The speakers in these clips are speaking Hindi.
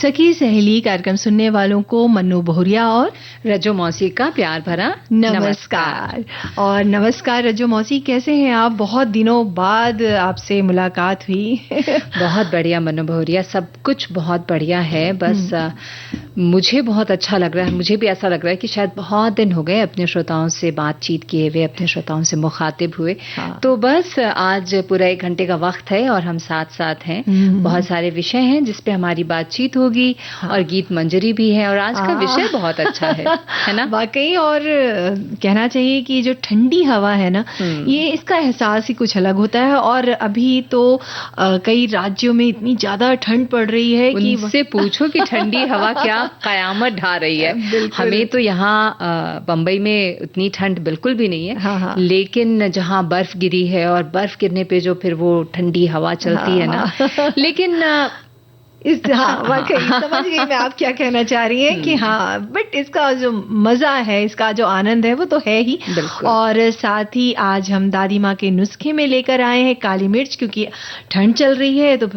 सखी सहेली कार्यक्रम सुनने वालों को मन्नू बहुरिया और रजो मौसी का प्यार भरा नमस्कार। और नमस्कार रजो मौसी, कैसे हैं आप? बहुत दिनों बाद आपसे मुलाकात हुई। बहुत बढ़िया मन्नू बहुरिया, सब कुछ बहुत बढ़िया है। बस मुझे बहुत अच्छा लग रहा है, मुझे भी ऐसा लग रहा है कि शायद बहुत दिन हो गए अपने श्रोताओं से बातचीत किए हुए, अपने श्रोताओं से मुखातिब हुए। तो बस आज पूरा 1 घंटे का वक्त है और हम साथ साथ हैं। बहुत सारे विषय हैं जिस पे हमारी बातचीत होगी और गीत मंजरी भी है। और आज का विषय बहुत अच्छा है ना? वाकई। और कहना चाहिए कि जो ठंडी हवा है ना, ये इसका एहसास ही कुछ अलग होता है। और अभी तो कई राज्यों में इतनी ज्यादा ठंड पड़ रही है कि उनसे पूछो कि ठंडी हवा क्या कयामत ढा रही है। हमें तो यहाँ बंबई में उतनी ठंड बिल्कुल भी नहीं है। हाँ। लेकिन जहाँ बर्फ गिरी है और बर्फ गिरने पे जो फिर वो ठंडी हवा चलती है ना, लेकिन वाकई समझ गई मैं आप क्या कहना चाह रही हैं कि हाँ, बट इसका जो मजा है, इसका जो आनंद है वो तो है ही। और साथ ही आज हम दादी माँ के नुस्खे में लेकर आए हैं काली मिर्च, क्योंकि ठंड चल रही है। तो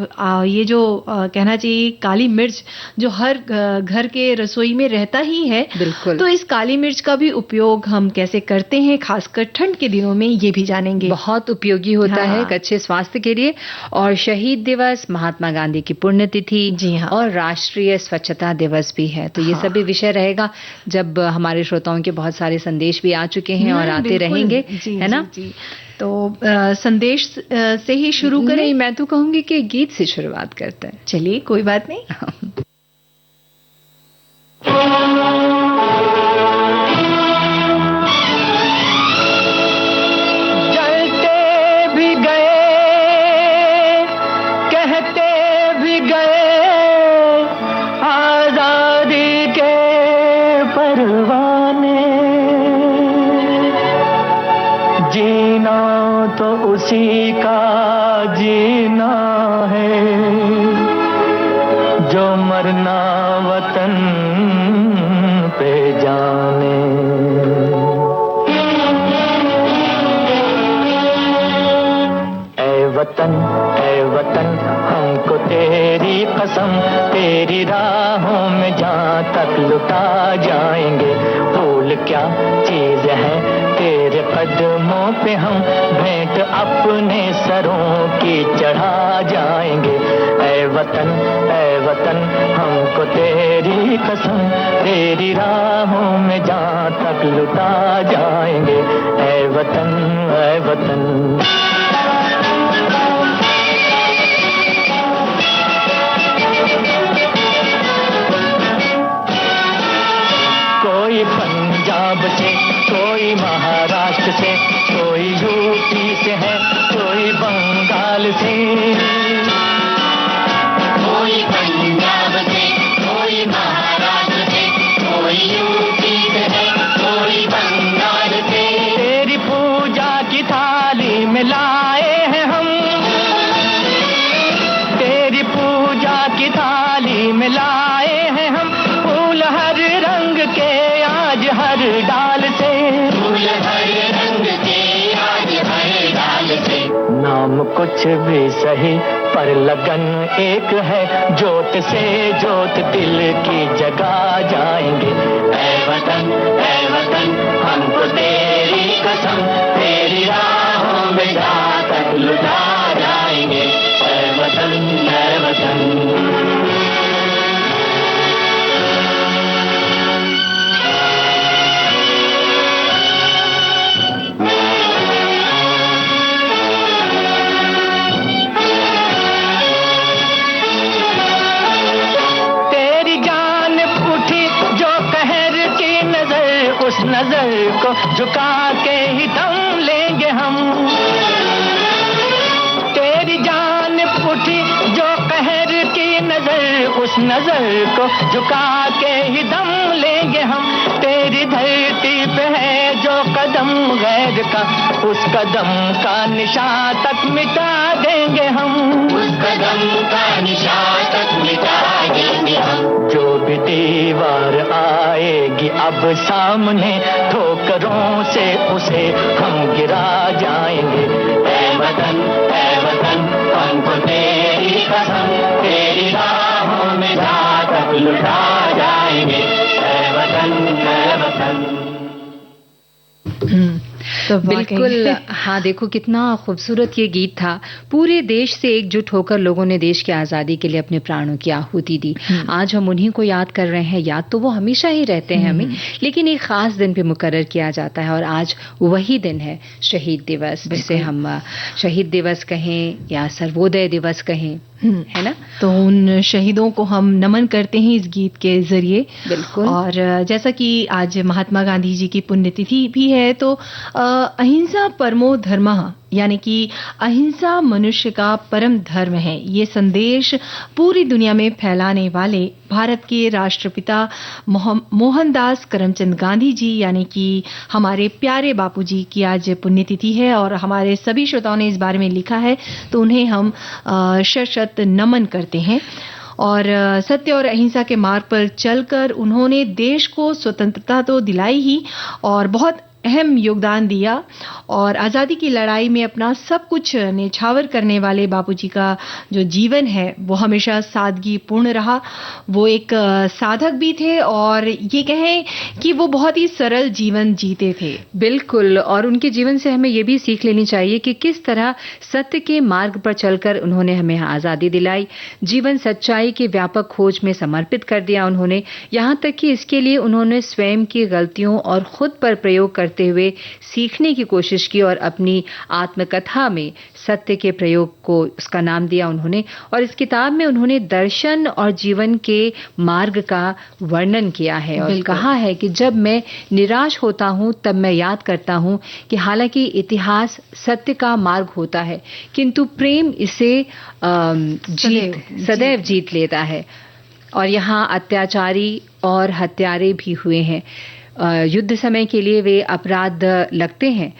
ये जो कहना चाहिए काली मिर्च जो हर घर के रसोई में रहता ही है, तो इस काली मिर्च का भी उपयोग हम कैसे करते हैं, खासकर ठंड के दिनों में, ये भी जानेंगे। बहुत उपयोगी होता है अच्छे स्वास्थ्य के लिए। और शहीद दिवस, महात्मा गांधी की पुण्यतिथि, जी हाँ, और राष्ट्रीय स्वच्छता दिवस भी है। तो ये सभी विषय रहेगा जब हमारे श्रोताओं के बहुत सारे संदेश भी आ चुके हैं और आते रहेंगे, है ना? जी। तो संदेश से ही शुरू करें? नहीं, मैं तो कहूंगी कि गीत से शुरुआत करते हैं। चलिए, कोई बात नहीं। उसी का जीना है, जो मरना वतन पे जाने। ऐ वतन हमको तेरी कसम, तेरी राहों में जहाँ तक लुटा जाएंगे। फूल क्या चीज है तेरे कदमों पे, हम भेंट अपने सरों की चढ़ा जाएंगे। ऐ वतन हमको तेरी कसम, तेरी राहों में जहाँ तक लुटा जाएंगे। ऐ वतन कोई पंजाब से, कोई महाराष्ट्र से, कोई यूपी से है, कोई बंगाल से। कोई पंजाब से, कोई महाराष्ट्र से, कोई यूपी से है, कोई बंगाल से। तेरी पूजा की थाली में लाए हैं हम, तेरी पूजा की थाली में लाए हैं हम। फूल हर रंग के आज हर डाल से, फूल हर रंग के आज हर डाल से। नाम कुछ भी सही पर लगन एक है, जोत से जोत दिल की जगा जाएंगे। ऐ वतन हमको तेरी कसम, तेरी राहों में जहाँ तक लुटा जाएंगे। ऐ वतन उस नजर को झुका के ही दम लेंगे हम। तेरी जान उठी जो कहर की नजर, उस नजर को झुका के ही दम लेंगे हम। तेरी धरती पे है जो कदम गैर का, उस कदम का निशान तक मिटा देंगे हम। उस कदम का निशान तक मिटा देंगे हम। जो भी दीवार आएगी अब सामने, ठोकरों से उसे हम गिरा जाएंगे। ऐ वतन हमको तेरी कसम, तेरी राहों में जहाँ तक लुटा जाएंगे, ऐ वतन ऐ वतन। तो बिल्कुल, हाँ, देखो कितना खूबसूरत ये गीत था। पूरे देश से एकजुट होकर लोगों ने देश की आज़ादी के लिए अपने प्राणों की आहुति दी। आज हम उन्हीं को याद कर रहे हैं। याद तो वो हमेशा ही रहते हैं हमें, लेकिन एक खास दिन पे मुकर्रर किया जाता है और आज वही दिन है शहीद दिवस, जिसे हम शहीद दिवस कहें या सर्वोदय दिवस कहें, है ना। तो उन शहीदों को हम नमन करते हैं इस गीत के जरिए। बिल्कुल। और जैसा कि आज महात्मा गांधी जी की पुण्यतिथि भी है, तो अहिंसा परमो धर्मः, यानी कि अहिंसा मनुष्य का परम धर्म है, ये संदेश पूरी दुनिया में फैलाने वाले भारत के राष्ट्रपिता मोहनदास करमचंद गांधी जी, यानी कि हमारे प्यारे बापूजी की आज पुण्यतिथि है और हमारे सभी श्रोताओं ने इस बारे में लिखा है, तो उन्हें हम शत नमन करते हैं। और सत्य और अहिंसा के मार्ग पर चलकर उन्होंने देश को स्वतंत्रता तो दिलाई ही और बहुत अहम योगदान दिया, और आज़ादी की लड़ाई में अपना सब कुछ न्यौछावर करने वाले बापूजी का जो जीवन है वो हमेशा सादगी पूर्ण रहा। वो एक साधक भी थे और ये कहें कि वो बहुत ही सरल जीवन जीते थे। बिल्कुल, और उनके जीवन से हमें ये भी सीख लेनी चाहिए कि किस तरह सत्य के मार्ग पर चलकर उन्होंने हमें आज़ादी दिलाई। जीवन सच्चाई की व्यापक खोज में समर्पित कर दिया उन्होंने, यहाँ तक कि इसके लिए उन्होंने स्वयं की गलतियों और खुद पर प्रयोग करते हुए सीखने की कोशिश की और अपनी आत्मकथा में सत्य के प्रयोग को उसका नाम दिया उन्होंने। और इस किताब में उन्होंने दर्शन और जीवन के मार्ग का वर्णन किया है और कहा है कि जब मैं निराश होता हूं तब मैं याद करता हूं कि हालांकि इतिहास सत्य का मार्ग होता है, किंतु प्रेम इसे सदैव जीत लेता है। और यहाँ अत्याचारी और हत्यारे भी हुए हैं। युद्ध समय के लिए वे अपराध लगते हैं,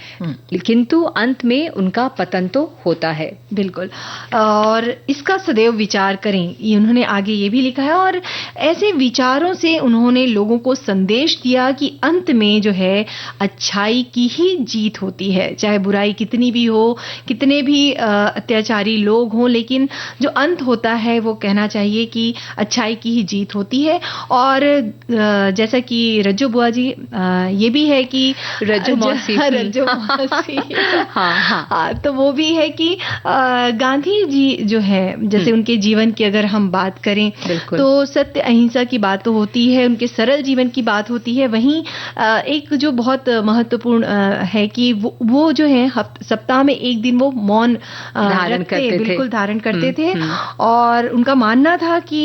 किंतु अंत में उनका पतन तो होता है। बिल्कुल, और इसका सदैव विचार करें, ये उन्होंने आगे ये भी लिखा है। और ऐसे विचारों से उन्होंने लोगों को संदेश दिया कि अंत में जो है अच्छाई की ही जीत होती है, चाहे बुराई कितनी भी हो, कितने भी अत्याचारी लोग हों, लेकिन जो अंत होता है वो कहना चाहिए कि अच्छाई की ही जीत होती है। और जैसा कि रज्जो बुआ जी ये भी है कि रज्जो मौसी हाँ, तो वो भी है कि गांधी जी जो है, जैसे उनके जीवन की अगर हम बात करें तो सत्य अहिंसा की बात तो होती है, उनके सरल जीवन की बात होती है। वहीं एक जो बहुत महत्वपूर्ण है कि वो जो है सप्ताह में एक दिन वो मौन धारण करते थे और उनका मानना था कि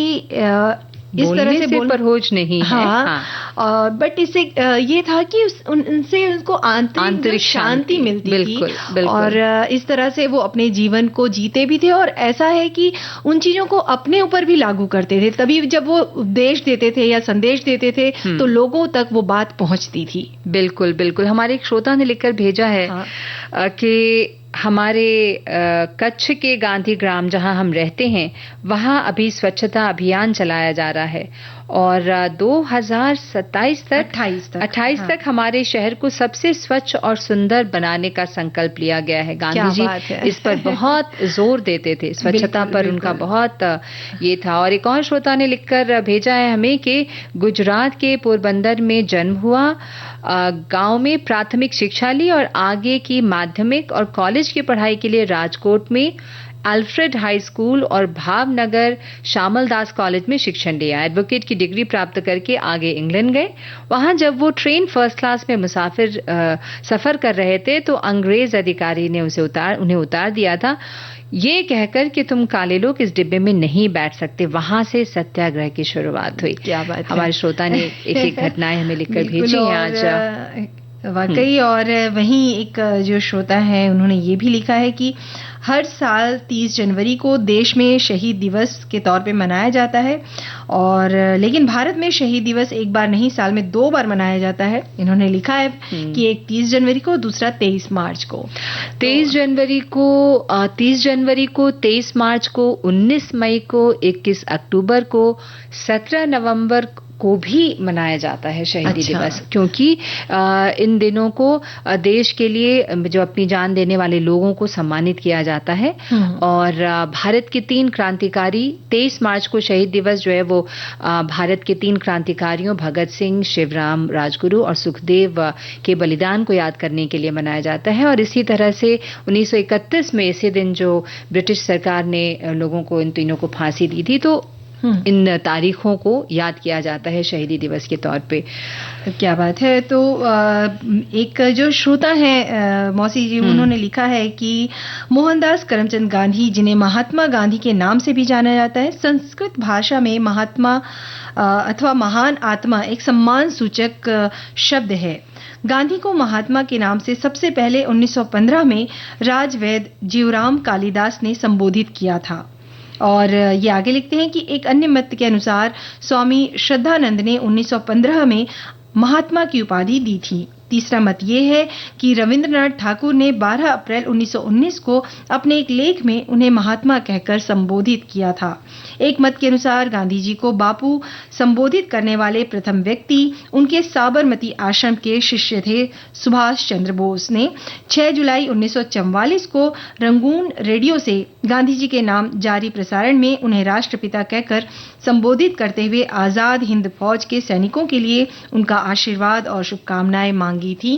इस तरह से परहेज नहीं है। हाँ, बट इससे ये था कि उनसे उनको आंतरिक शांति मिलती थी और इस तरह से वो अपने जीवन को जीते भी थे। और ऐसा है कि उन चीजों को अपने ऊपर भी लागू करते थे, तभी जब वो उपदेश देते थे या संदेश देते थे तो लोगों तक वो बात पहुंचती थी। बिल्कुल बिल्कुल। हमारे एक श्रोता ने लिखकर भेजा है कि हमारे कच्छ के गांधी ग्राम जहां हम रहते हैं वहां अभी स्वच्छता अभियान चलाया जा रहा है और 2027 तक हमारे शहर को सबसे स्वच्छ और सुंदर बनाने का संकल्प लिया गया है। गांधी जी इस पर बहुत जोर देते थे, स्वच्छता पर उनका बहुत ये था। और एक और श्रोता ने लिखकर भेजा है हमें कि गुजरात के पोरबंदर में जन्म हुआ, गांव में प्राथमिक शिक्षा ली और आगे की माध्यमिक और कॉलेज की पढ़ाई के लिए राजकोट में अल्फ्रेड हाई स्कूल और भावनगर श्यामल दास कॉलेज में शिक्षण लिया। एडवोकेट की डिग्री प्राप्त करके आगे इंग्लैंड गए। वहां जब वो ट्रेन फर्स्ट क्लास में सफर कर रहे थे तो अंग्रेज अधिकारी ने उन्हें उतार दिया था, ये कहकर कि तुम काले लोग इस डिब्बे में नहीं बैठ सकते। वहां से सत्याग्रह की शुरुआत हुई। क्या बात है। हमारे श्रोता ने एक घटनाएं हमें लिखकर भेजी है आज। वाकई। और वहीं एक जो श्रोता है उन्होंने ये भी लिखा है कि हर साल 30 जनवरी को देश में शहीद दिवस के तौर पे मनाया जाता है, और लेकिन भारत में शहीद दिवस एक बार नहीं, साल में 2 बार मनाया जाता है। इन्होंने लिखा है कि एक 30 जनवरी को, दूसरा 23 मार्च को। 23 जनवरी को, 30 जनवरी को, 23 मार्च को, 19 मई को, 21 अक्टूबर को, 17 नवंबर को भी मनाया जाता है शहीदी अच्छा। दिवस, क्योंकि इन दिनों को देश के लिए जो अपनी जान देने वाले लोगों को सम्मानित किया जाता है। और भारत के 3 क्रांतिकारी, 23 मार्च को शहीद दिवस जो है वो भारत के 3 क्रांतिकारियों भगत सिंह, शिवराम राजगुरु और सुखदेव के बलिदान को याद करने के लिए मनाया जाता है। और इसी तरह से 1931 में इसी दिन जो ब्रिटिश सरकार ने लोगों को, इन तीनों को फांसी दी थी, तो इन तारीखों को याद किया जाता है शहीदी दिवस के तौर पे। क्या बात है। तो एक जो श्रोता है मौसी जी, उन्होंने लिखा है कि मोहनदास करमचंद गांधी, जिन्हें महात्मा गांधी के नाम से भी जाना जाता है, संस्कृत भाषा में महात्मा अथवा महान आत्मा एक सम्मान सूचक शब्द है। गांधी को महात्मा के नाम से सबसे पहले 1915 में राजवैद जीवराम कालिदास ने संबोधित किया था। और ये आगे लिखते हैं कि एक अन्य मत के अनुसार स्वामी श्रद्धानंद ने 1915 में महात्मा की उपाधि दी थी। तीसरा मत ये है कि रविंद्रनाथ ठाकुर ने 12 अप्रैल 1919 को अपने एक लेख में उन्हें महात्मा कहकर संबोधित किया था। एक मत के अनुसार गांधी जी को बापू संबोधित करने वाले प्रथम व्यक्ति उनके साबरमती आश्रम के शिष्य थे सुभाष चंद्र बोस ने 6 जुलाई 1944 को रंगून रेडियो से गांधी जी के नाम जारी प्रसारण में उन्हें राष्ट्रपिता कहकर संबोधित करते हुए आजाद हिंद फौज के सैनिकों के लिए उनका आशीर्वाद और शुभकामनाएं मांगी थी।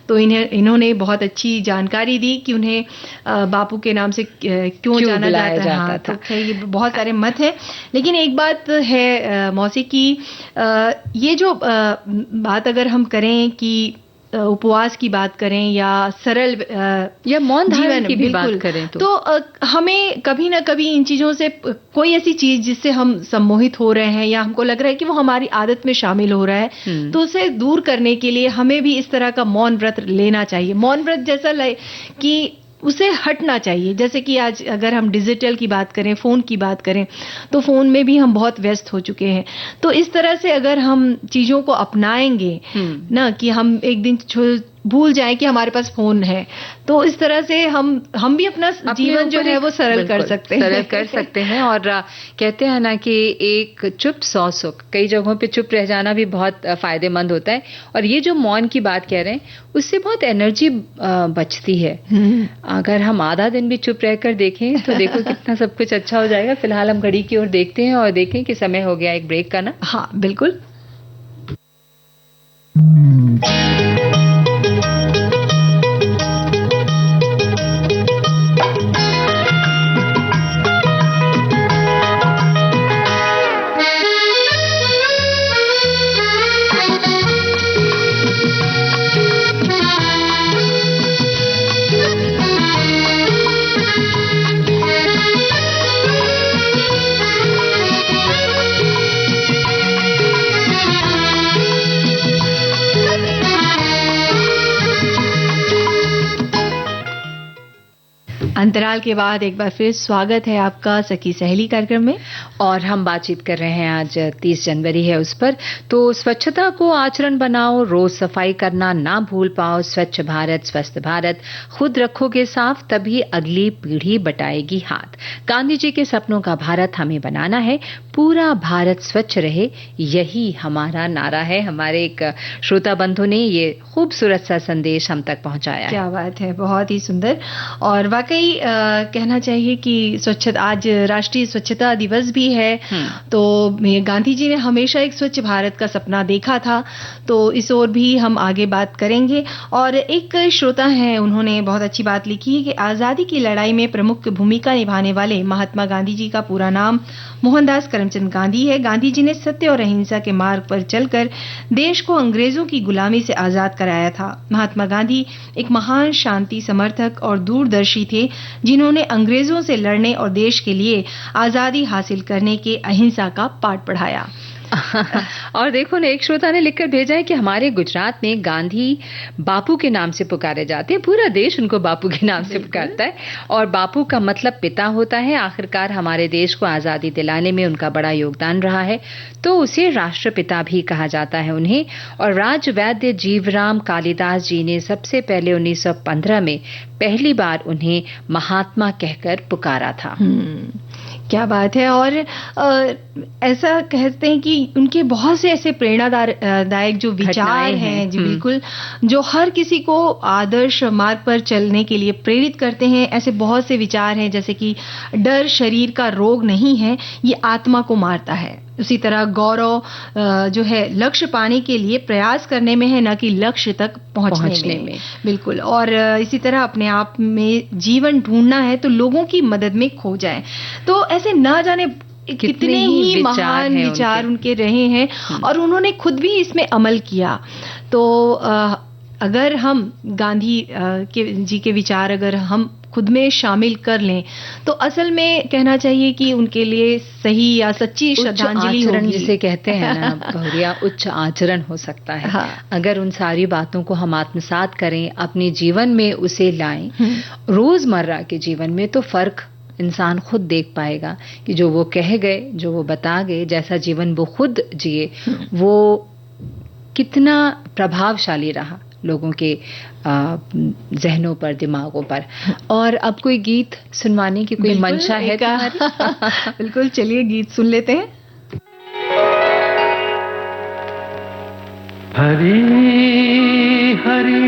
तो इन्होंने बहुत अच्छी जानकारी दी कि उन्हें बापू के नाम से क्यों जाना जाता था। तो ये बहुत सारे मत हैं, लेकिन एक बात है मौसी की, ये जो बात अगर हम करें कि उपवास की बात करें या सरल या मौन धारण की भी बात करें, तो हमें कभी ना कभी इन चीजों से कोई ऐसी चीज जिससे हम सम्मोहित हो रहे हैं या हमको लग रहा है कि वो हमारी आदत में शामिल हो रहा है, तो उसे दूर करने के लिए हमें भी इस तरह का मौन व्रत लेना चाहिए। मौन व्रत जैसा कि उसे हटना चाहिए। जैसे कि आज अगर हम डिजिटल की बात करें, फोन की बात करें, तो फोन में भी हम बहुत व्यस्त हो चुके हैं। तो इस तरह से अगर हम चीजों को अपनाएंगे ना, कि हम एक दिन भूल जाए कि हमारे पास फोन है, तो इस तरह से हम भी अपना जीवन जो है वो सरल कर सकते हैं। और कहते हैं ना कि एक चुप 100 सुख, कई जगहों पे चुप रह जाना भी बहुत फायदेमंद होता है। और ये जो मौन की बात कह रहे हैं, उससे बहुत एनर्जी बचती है। अगर हम आधा दिन भी चुप रहकर देखें तो देखो कितना सब कुछ अच्छा हो जाएगा। फिलहाल हम घड़ी की ओर देखते हैं और देखें कि समय हो गया एक ब्रेक का ना। हाँ बिल्कुल। अंतराल के बाद एक बार फिर स्वागत है आपका सखी सहेली कार्यक्रम में। और हम बातचीत कर रहे हैं, आज 30 जनवरी है उस पर। तो स्वच्छता को आचरण बनाओ, रोज सफाई करना ना भूल पाओ। स्वच्छ भारत, स्वस्थ भारत, खुद रखोगे साफ तभी अगली पीढ़ी बटाएगी हाथ। गांधी जी के सपनों का भारत हमें बनाना है, पूरा भारत स्वच्छ रहे, यही हमारा नारा है। हमारे एक श्रोता बंधु ने ये खूबसूरत सा संदेश हम तक पहुंचाया। क्या बात है, बहुत ही सुंदर। और वाकई कहना चाहिए कि स्वच्छता, आज राष्ट्रीय स्वच्छता दिवस भी है। तो गांधी जी ने हमेशा एक स्वच्छ भारत का सपना देखा था, तो इस ओर भी हम आगे बात करेंगे। और एक श्रोता हैं, उन्होंने बहुत अच्छी बात लिखी है कि आजादी की लड़ाई में प्रमुख भूमिका निभाने वाले महात्मा गांधी जी का पूरा नाम मोहनदास करमचंद गांधी है। गांधी जी ने सत्य और अहिंसा के मार्ग पर चलकर देश को अंग्रेजों की गुलामी से आजाद कराया था। महात्मा गांधी एक महान शांति समर्थक और दूरदर्शी थे, जिन्होंने अंग्रेजों से लड़ने और देश के लिए आजादी हासिल करने के अहिंसा का पाठ पढ़ाया। और देखो ना, एक श्रोता ने लिखकर भेजा है कि हमारे गुजरात में गांधी बापू के नाम से पुकारे जाते हैं। पूरा देश उनको बापू के नाम से पुकारता है और बापू का मतलब पिता होता है। आखिरकार हमारे देश को आजादी दिलाने में उनका बड़ा योगदान रहा है, तो उसे राष्ट्रपिता भी कहा जाता है उन्हें। और राजवैद्य जीवराम कालिदास जी ने सबसे पहले 1915 में पहली बार उन्हें महात्मा कहकर पुकारा था। क्या बात है। और ऐसा कहते हैं कि उनके बहुत से ऐसे प्रेरणादायक जो विचार हैं जी, बिल्कुल, जो हर किसी को आदर्श मार्ग पर चलने के लिए प्रेरित करते हैं। ऐसे बहुत से विचार हैं, जैसे कि डर शरीर का रोग नहीं है, ये आत्मा को मारता है। उसी तरह गौरव जो है लक्ष्य पाने के लिए प्रयास करने में है, न कि लक्ष्य तक पहुंचने में। बिल्कुल। और इसी तरह अपने आप में जीवन ढूंढना है तो लोगों की मदद में खो जाए। तो ऐसे ना जाने कितने ही महान विचार उनके रहे हैं और उन्होंने खुद भी इसमें अमल किया। तो अगर हम गांधी जी के विचार अगर हम खुद में शामिल कर लें तो असल में कहना चाहिए कि उनके लिए सही या सच्ची श्रद्धांजलि होगी, जिसे कहते हैं ना बहुरिया, उच्च आचरण हो सकता है। हाँ। अगर उन सारी बातों को हम आत्मसात करें, अपने जीवन में उसे लाएं, रोजमर्रा के जीवन में, तो फर्क इंसान खुद देख पाएगा कि जो वो कह गए, जो वो बता गए, जैसा जीवन वो खुद जिए, वो कितना प्रभावशाली रहा लोगों के जहनों पर, दिमागों पर। और अब कोई गीत सुनवाने की कोई मंशा है तुम्हारी? बिल्कुल, चलिए गीत सुन लेते हैं। हरी हरी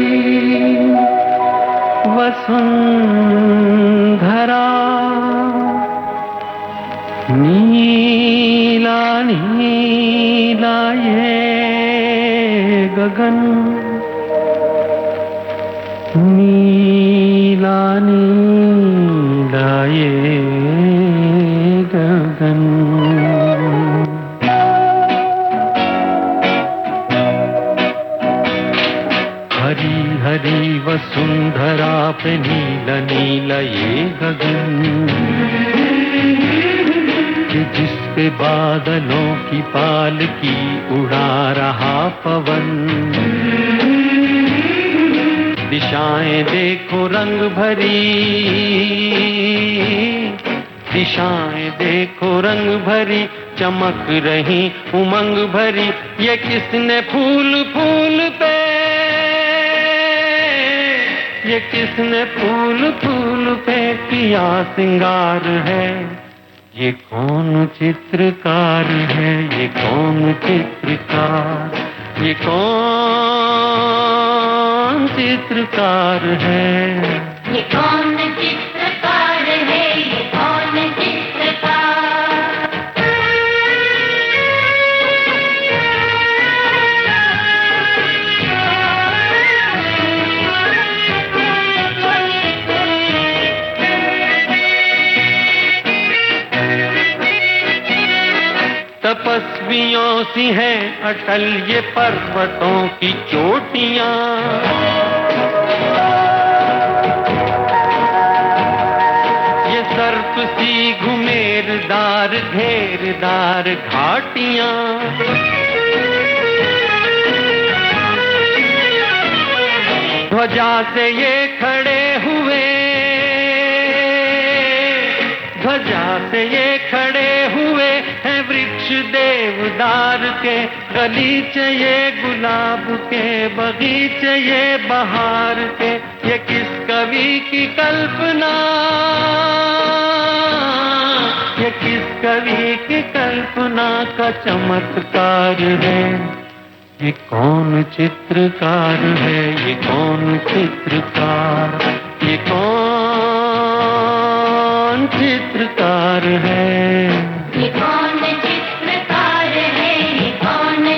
वसुंधरा, नीला नीला ये गगन, नीला नीला ये गगन। हरी हरी वसुंधरा पे नीला नीला ये गगन, कि जिस पे बादलों की पालकी उड़ा रहा पवन। दिशाएं देखो रंग भरी, दिशाएं देखो रंग भरी, चमक रही उमंग भरी। ये किसने फूल फूल पे, ये किसने फूल फूल पे किया सिंगार है? ये कौन चित्रकार है? ये कौन चित्रकार? ये कौन चित्रकार है? ये कौन चित्रकार है? ये कौन तपस्वियों सी है अटल ये पर्वतों की चोटियां, ये सर्प सी घुमेरदार घेरदार घाटियां। ध्वजा से ये खड़े हुए, ध्वजा से ये खड़े हुए हैं वृक्ष देवदार के, गलीचे ये गुलाब के, बगीचे ये बहार के। ये किस कवि की कल्पना, ये किस कवि की कल्पना का चमत्कार है? ये कौन चित्रकार है? ये कौन चित्रकार? ये कौन चित्रकार है? ये कौन चित्रकार है? ये कौन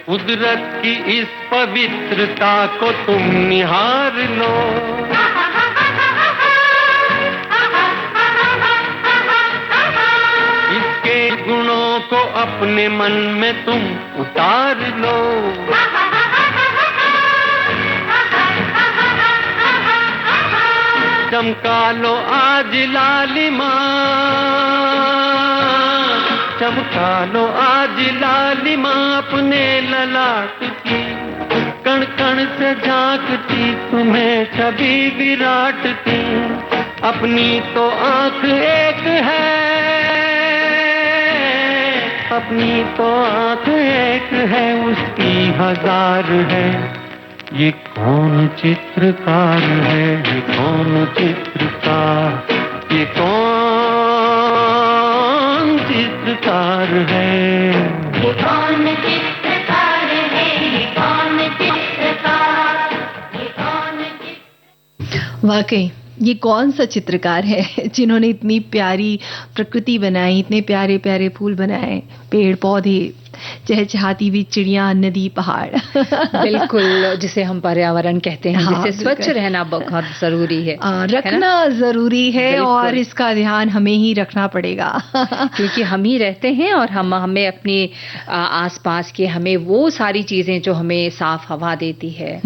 कुदरत की इस पवित्रता को तुम निहार लो, इसके गुणों को अपने मन में तुम उतार लो। चमका लो आज लालिमा, चमका लो आज लालिमा अपने ललाट की। कण कण से झांकती तुम्हें छवि विराट की, अपनी तो आंख एक है, अपनी तो आंख एक है, उसकी हजार है। ये कौन चित्रकार है, ये कौन चित्रकार, ये कौन चित्रकार है, ये कौन चित्रकार है, ये कौन चित्रकार, ये कौन चित्रकार। वाकई ये कौन सा चित्रकार है जिन्होंने इतनी प्यारी प्रकृति बनाई, इतने प्यारे प्यारे फूल बनाए, पेड़ पौधे, चहचहाती हुई चिड़िया, नदी, पहाड़। बिल्कुल, जिसे हम पर्यावरण कहते हैं, हाँ, जिसे स्वच्छ रहना बहुत जरूरी है, रखना जरूरी है और इसका ध्यान हमें ही रखना पड़ेगा। क्योंकि हम ही रहते हैं और हमें अपने आसपास के, हमें वो सारी चीजें जो हमें साफ हवा देती है,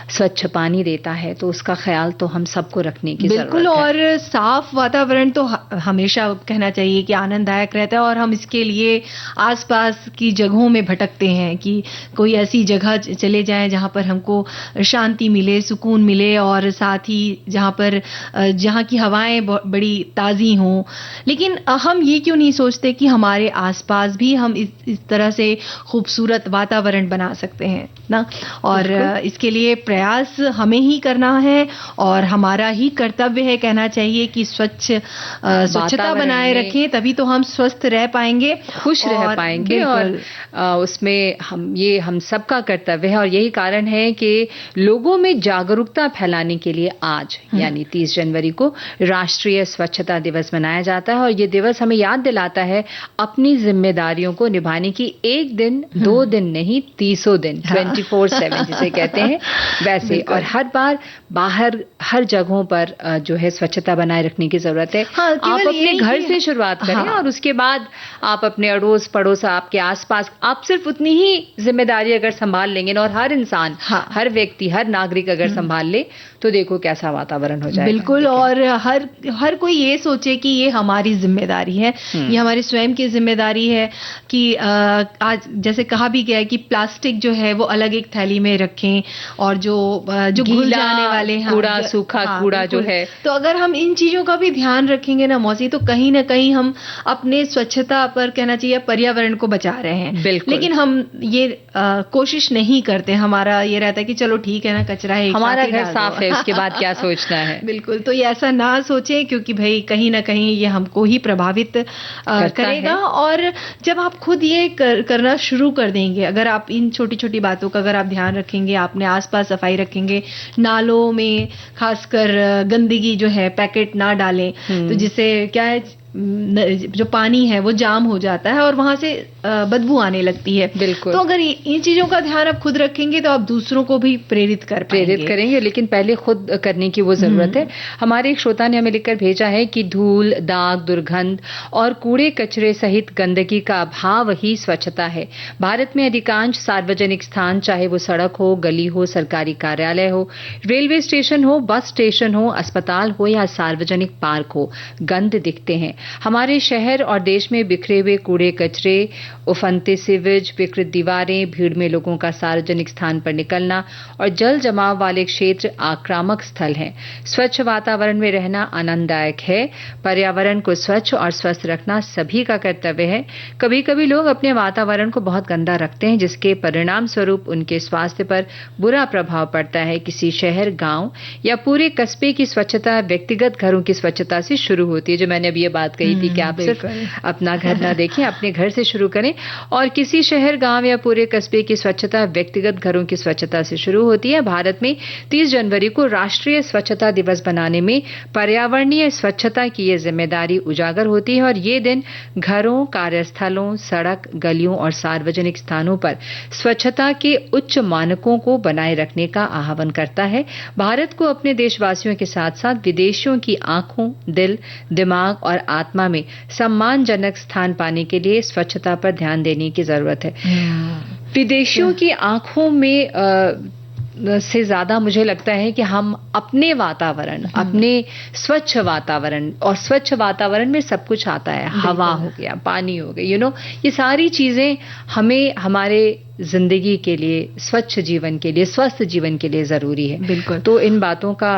स्वच्छ पानी देता है, तो उसका ख्याल तो हम सबको रखने की जरूरत है। बिल्कुल, और साफ वातावरण तो हमेशा कहना चाहिए कि आनंददायक रहता है, और हम इसके लिए आसपास की जगहों में भटकते हैं कि कोई ऐसी जगह चले जाएं जहां पर हमको शांति मिले, सुकून मिले, और साथ ही जहां की हवाएं बड़ी ताजी हों। लेकिन हम ये क्यों नहीं सोचते कि हमारे आसपास भी हम इस तरह से खूबसूरत वातावरण बना सकते हैं ना, और इसके लिए प्रयास हमें ही करना है और हमारा ही कर्तव्य है, कहना चाहिए कि स्वच्छता बनाए रखें, तभी तो हम स्वस्थ रह पाएंगे, खुश रह पाएंगे। और उसमें हम सबका कर्तव्य है, और यही कारण है कि लोगों में जागरूकता फैलाने के लिए आज यानी 30 जनवरी को राष्ट्रीय स्वच्छता दिवस मनाया जाता है। और ये दिवस हमें याद दिलाता है अपनी जिम्मेदारियों को निभाने की, एक दिन 2 दिन नहीं, 30 दिन, 24/7 जिसे कहते हैं वैसे। और हर बार बाहर हर जगहों पर जो है स्वच्छता बनाए रखने की जरूरत है। आप अपने घर से शुरुआत करें और उसके बाद आप अपने अड़ोस पड़ोस, आपके आसपास, आप सिर्फ उतनी ही जिम्मेदारी अगर संभाल लेंगे ना, और हर इंसान, हर व्यक्ति, हर नागरिक अगर संभाल ले, तो देखो कैसा वातावरण हो जाएगा। बिल्कुल, और हर कोई ये सोचे कि ये हमारी जिम्मेदारी है, ये हमारी स्वयं की जिम्मेदारी है कि आज जैसे कहा भी गया है कि प्लास्टिक जो है वो अलग एक थैली में रखें, और जो घुल जाने वाले कूड़ा, सूखा कूड़ा जो है, तो अगर हम इन चीजों का भी ध्यान रखेंगे ना मौसी, तो कहीं ना कहीं हम अपने स्वच्छता पर, कहना चाहिए, पर्यावरण को बचा रहे हैं। लेकिन हम ये कोशिश नहीं करते, हमारा ये रहता है कि चलो ठीक है ना, कचरा है, हमारा घर साफ है, उसके बाद क्या सोचना है। बिल्कुल, तो ये ऐसा ना सोचें, क्योंकि भाई कहीं ना कहीं ये हमको ही प्रभावित करेगा। और जब आप खुद ये करना शुरू कर देंगे, अगर आप इन छोटी छोटी बातों का अगर आप ध्यान रखेंगे, अपने आसपास सफाई रखेंगे, नालों में खासकर गंदगी जो है पैकेट ना डालें, तो जिससे क्या है, जो पानी है वो जाम हो जाता है और वहां से बदबू आने लगती है। बिल्कुल, तो अगर इन चीजों का ध्यान आप खुद रखेंगे तो आप दूसरों को भी प्रेरित करेंगे, लेकिन पहले खुद करने की वो जरूरत है। हमारे एक श्रोता ने हमें लिखकर भेजा है कि धूल, दाग, दुर्गंध और कूड़े कचरे सहित गंदगी का अभाव ही स्वच्छता है। भारत में अधिकांश सार्वजनिक स्थान, चाहे वो सड़क हो, गली हो, सरकारी कार्यालय हो, रेलवे स्टेशन हो, बस स्टेशन हो, अस्पताल हो या सार्वजनिक पार्क हो, गंद दिखते हैं। हमारे शहर और देश में बिखरे हुए कूड़े कचरे, उफनते सीवेज, विकृत दीवारें, भीड़ में लोगों का सार्वजनिक स्थान पर निकलना और जल जमाव वाले क्षेत्र आक्रामक स्थल हैं। स्वच्छ वातावरण में रहना आनंददायक है। पर्यावरण को स्वच्छ और स्वस्थ रखना सभी का कर्तव्य है। कभी कभी लोग अपने वातावरण को बहुत गंदा रखते हैं, जिसके परिणाम स्वरूप उनके स्वास्थ्य पर बुरा प्रभाव पड़ता है। किसी शहर, गांव या पूरे कस्बे की स्वच्छता व्यक्तिगत घरों की स्वच्छता से शुरू होती है। जो मैंने अभी ये बात कही थी कि आप सिर्फ अपना घर ना देखें, अपने घर से शुरू करें। और किसी शहर, गांव या पूरे कस्बे की स्वच्छता व्यक्तिगत घरों की स्वच्छता से शुरू होती है। भारत में 30 जनवरी को राष्ट्रीय स्वच्छता दिवस बनाने में पर्यावरणीय स्वच्छता की ये जिम्मेदारी उजागर होती है और ये दिन घरों, कार्यस्थलों, सड़क, गलियों और सार्वजनिक स्थानों पर स्वच्छता के उच्च मानकों को बनाए रखने का आह्वान करता है। भारत को अपने देशवासियों के साथ साथ विदेशियों की आंखों, दिल, दिमाग और आत्मा में सम्मानजनक स्थान पाने के लिए स्वच्छता पर ध्यान देने की जरूरत है। विदेशियों की आंखों में से ज्यादा मुझे लगता है कि हम अपने वातावरण, अपने स्वच्छ वातावरण, और स्वच्छ वातावरण में सब कुछ आता है, हवा हो गया, पानी हो गया, ये सारी चीजें हमें हमारे जिंदगी के लिए, स्वच्छ जीवन के लिए, स्वस्थ जीवन के लिए जरूरी है। बिल्कुल। तो इन बातों का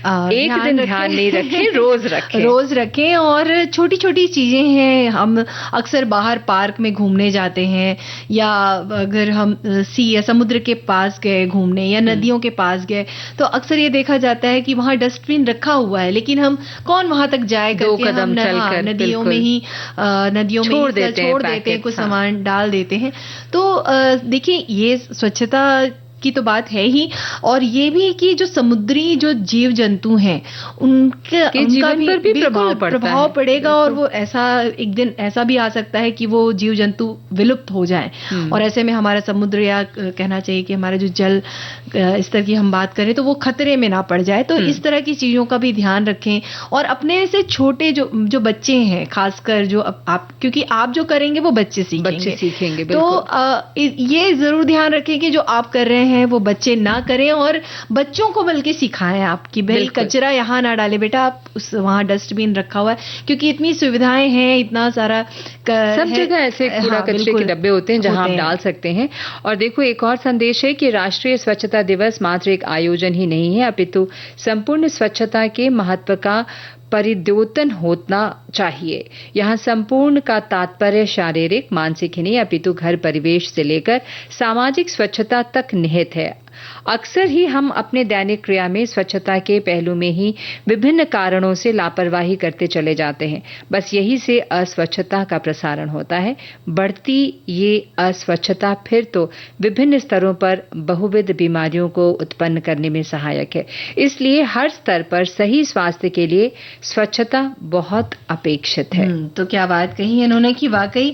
एक दिन ध्यान नहीं रखें, रोज रखें। रोज रखें। और छोटी छोटी चीजें हैं, हम अक्सर बाहर पार्क में घूमने जाते हैं, या अगर हम सी या समुद्र के पास गए घूमने या नदियों के पास गए, तो अक्सर ये देखा जाता है कि वहाँ डस्टबिन रखा हुआ है, लेकिन हम कौन वहां तक जाए करके 2 कदम चलकर नदियों में ही छोड़ देते हैं, कुछ सामान डाल देते हैं। तो देखिए, ये स्वच्छता की तो बात है ही, और ये भी कि जो समुद्री जो जीव जंतु हैं उनका जीवन पर भी प्रभाव पड़ेगा, और वो ऐसा एक दिन ऐसा भी आ सकता है कि वो जीव जंतु विलुप्त हो जाएं, और ऐसे में हमारा समुद्र, या कहना चाहिए कि हमारा जो जल स्तर की हम बात करें तो वो खतरे में ना पड़ जाए। तो इस तरह की चीजों का भी ध्यान रखें। और अपने से छोटे जो बच्चे हैं, खासकर जो आप, क्योंकि आप जो करेंगे वो बच्चे सीखेंगे। तो ये जरूर ध्यान रखें कि जो आप कर रहे हैं वो बच्चे ना करें, और बच्चों को बल्कि सिखाएं आप कि भाई कचरा यहाँ ना डाले बेटा, आप वहाँ डस्टबिन रखा हुआ है, क्योंकि इतनी सुविधाएं हैं, इतना सारा सब जगह ऐसे कूड़ा कचरे के डब्बे होते हैं जहां आप डाल सकते हैं। और देखो, एक और संदेश है कि राष्ट्रीय स्वच्छता दिवस मात्र एक आयोजन ही नहीं है, अपितु संपूर्ण स्वच्छता के महत्व का परिद्योतन होना चाहिए। यहाँ संपूर्ण का तात्पर्य शारीरिक, मानसिक ही नहीं, अपितु घर परिवेश से लेकर सामाजिक स्वच्छता तक निहित है। अक्सर ही हम अपने दैनिक क्रिया में स्वच्छता के पहलू में ही विभिन्न कारणों से लापरवाही करते चले जाते हैं। बस यही से अस्वच्छता का प्रसारण होता है। बढ़ती ये अस्वच्छता फिर तो विभिन्न स्तरों पर बहुविध बीमारियों को उत्पन्न करने में सहायक है। इसलिए हर स्तर पर सही स्वास्थ्य के लिए स्वच्छता बहुत अपेक्षित है। तो क्या बात कही है इन्होंने कि वाकई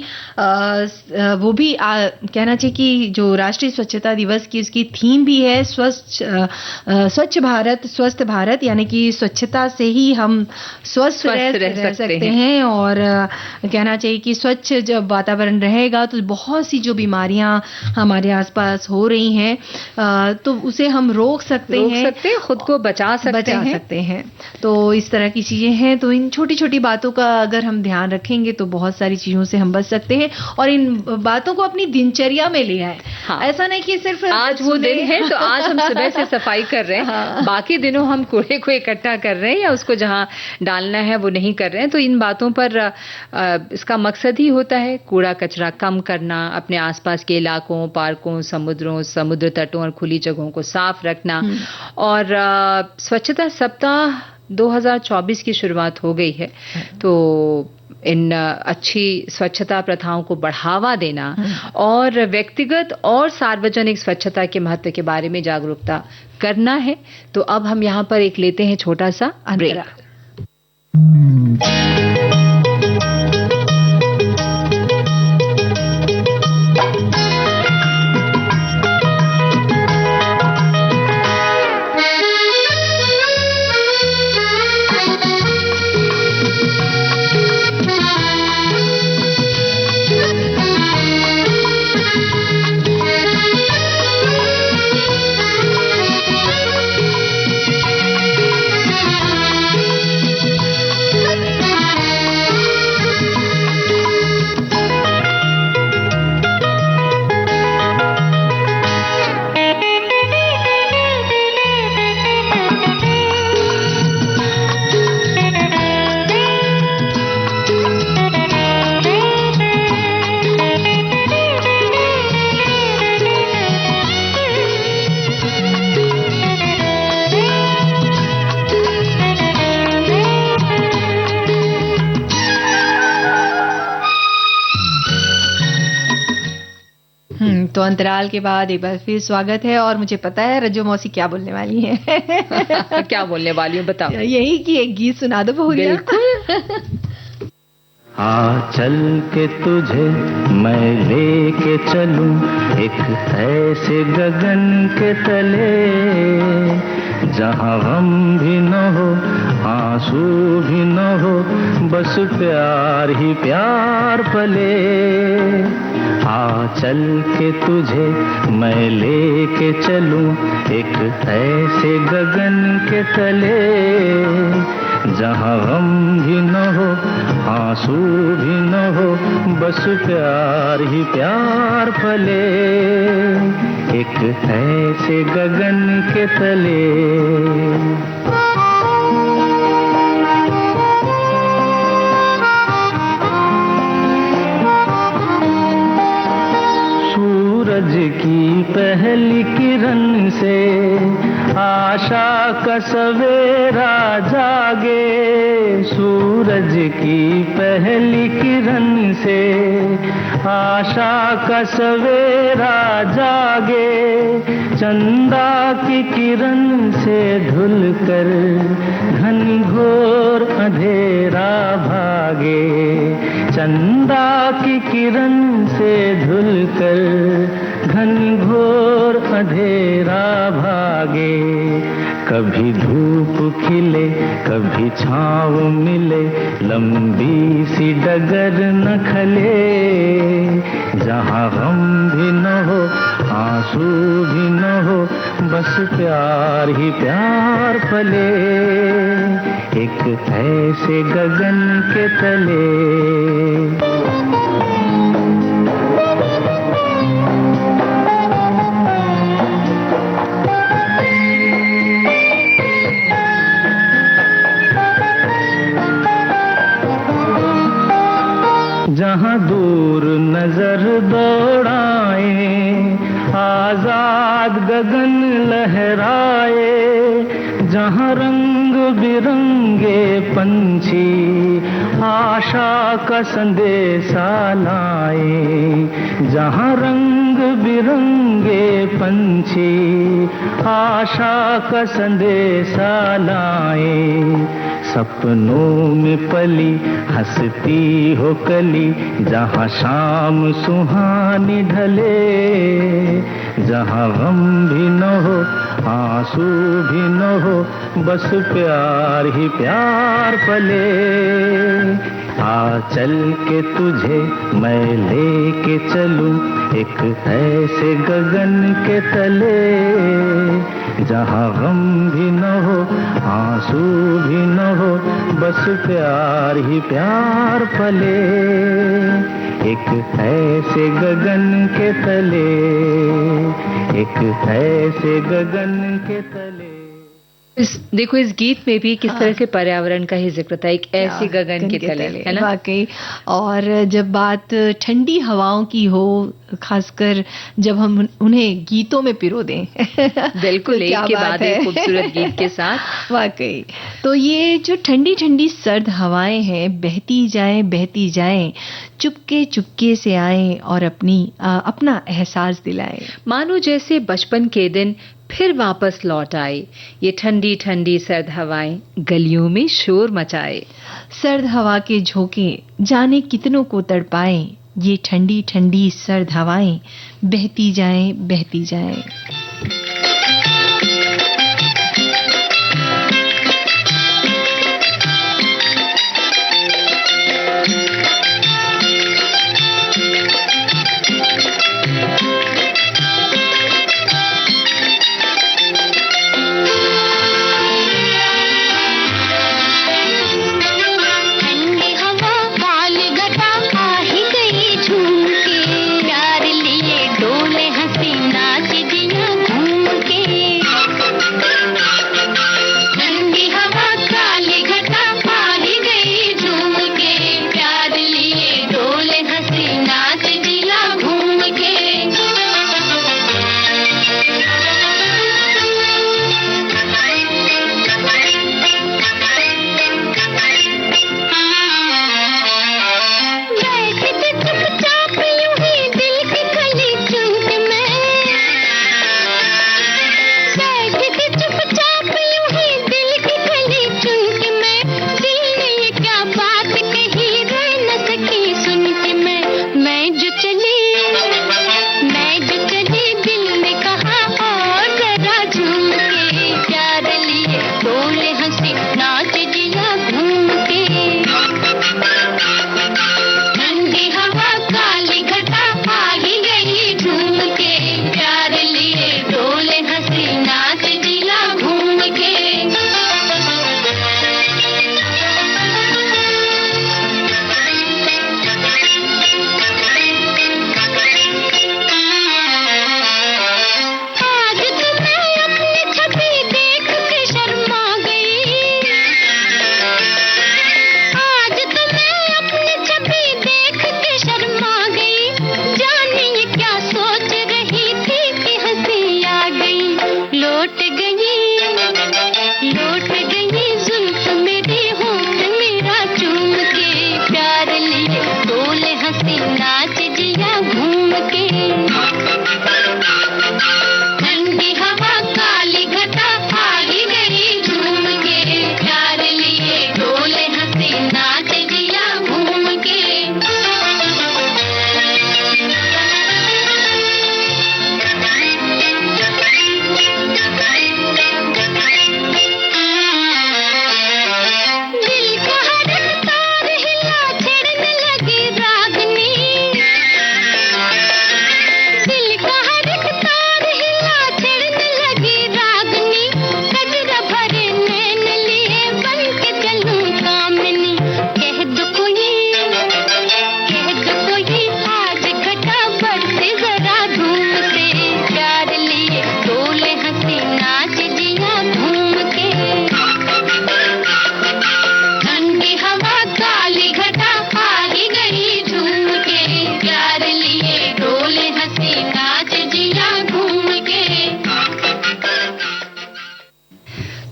वो भी कहना चाहिए कि जो राष्ट्रीय स्वच्छता दिवस की उसकी थीम भी है स्वच्छ भारत स्वस्थ भारत, यानी कि स्वच्छता से ही हम स्वस्थ रह सकते हैं। और कहना चाहिए कि स्वच्छ जब वातावरण रहेगा तो बहुत सी जो बीमारियां हमारे आसपास हो रही हैं तो उसे हम रोक सकते हैं, खुद को बचा सकते हैं। तो इस तरह की चीजें हैं। तो इन छोटी छोटी बातों का अगर हम ध्यान रखेंगे तो बहुत सारी चीजों से हम बच सकते हैं, और इन बातों को अपनी दिनचर्या में ले आए। ऐसा नहीं कि सिर्फ आज वो दिन है तो आज हम सुबह से सफाई कर रहे हैं, बाकी दिनों हम कूड़े को इकट्ठा कर रहे हैं या उसको जहां डालना है वो नहीं कर रहे हैं। तो इन बातों पर इसका मकसद ही होता है कूड़ा कचरा कम करना, अपने आसपास के इलाकों, पार्कों, समुद्रों, समुद्र तटों और खुली जगहों को साफ रखना। और स्वच्छता सप्ताह 2024 की शुरुआत हो गई है, तो इन अच्छी स्वच्छता प्रथाओं को बढ़ावा देना और व्यक्तिगत और सार्वजनिक स्वच्छता के महत्व के बारे में जागरूकता करना है। तो अब हम यहाँ पर एक लेते हैं छोटा सा ब्रेक। तो अंतराल के बाद एक बार फिर स्वागत है, और मुझे पता है रज्जो मौसी क्या बोलने वाली है। क्या बोलने वाली हूँ बताओ। यही कि एक गीत सुना दो बहुरिया। हाँ, चल के तुझे मैं लेके चलूं एक ऐसे गगन के तले, जहाँ गम भी न हो आंसू भी न हो, बस प्यार ही प्यार पले। हाँ, चल के तुझे मैं लेके चलूं एक ऐसे गगन के तले, जहाँ गम भी न हो आंसू भी न हो, बस प्यार ही प्यार पले, एक ऐसे गगन के तले। की पहली किरण से आशा का सवेरा जागे, सूरज की पहली किरण से आशा का सवेरा जागे, चंदा की किरण से धुलकर घनघोर अंधेरा भागे, चंदा की किरण से धुलकर घनघोर अंधेरा भागे। कभी धूप खिले कभी छाँव मिले, लंबी सी डगर न खले, जहाँ गम भी न हो आंसू भी न हो, बस प्यार ही प्यार पले, एक ऐसे गगन के तले। जहाँ दूर नजर दौड़ाए, आजाद गगन लहराए, जहाँ रंग बिरंगे पंछी आशा का संदेशा लाए, जहाँ रंग बिरंगे पंछी आशा का संदेशा लाए, सपनों में पली हंसती हो कली, जहाँ शाम सुहानी ढले, जहाँ गम भी न हो आंसू भी न हो, बस प्यार ही प्यार पले। आ चल के तुझे मैं लेके चलूं एक ऐसे गगन के तले, जहाँ गम भी न हो आंसू भी न हो, बस प्यार ही प्यार पले, एक ऐसे गगन के तले, एक ऐसे गगन के तले। देखो इस गीत में भी किस तरह से पर्यावरण का ही जिक्र था, एक ऐसी गगन के तले, है ना? वाकई। और जब बात ठंडी हवाओं की हो, खासकर जब हम उन्हें गीतों में पिरो दें बिल्कुल, एक के बाद एक खूबसूरत गीत के साथ। वाकई। तो ये जो ठंडी ठंडी सर्द हवाएं हैं, बहती जाएं, चुपके चुपके से आए और अपना एहसास दिलाए, मानो जैसे बचपन के दिन फिर वापस लौट आए। ये ठंडी ठंडी सर्द हवाएं गलियों में शोर मचाए, सर्द हवा के झोंके जाने कितनों को तड़पाए, ये ठंडी ठंडी सर्द हवाएं बहती जाएं। झूम के प्यार लिए डोले हंसी नाच दिया।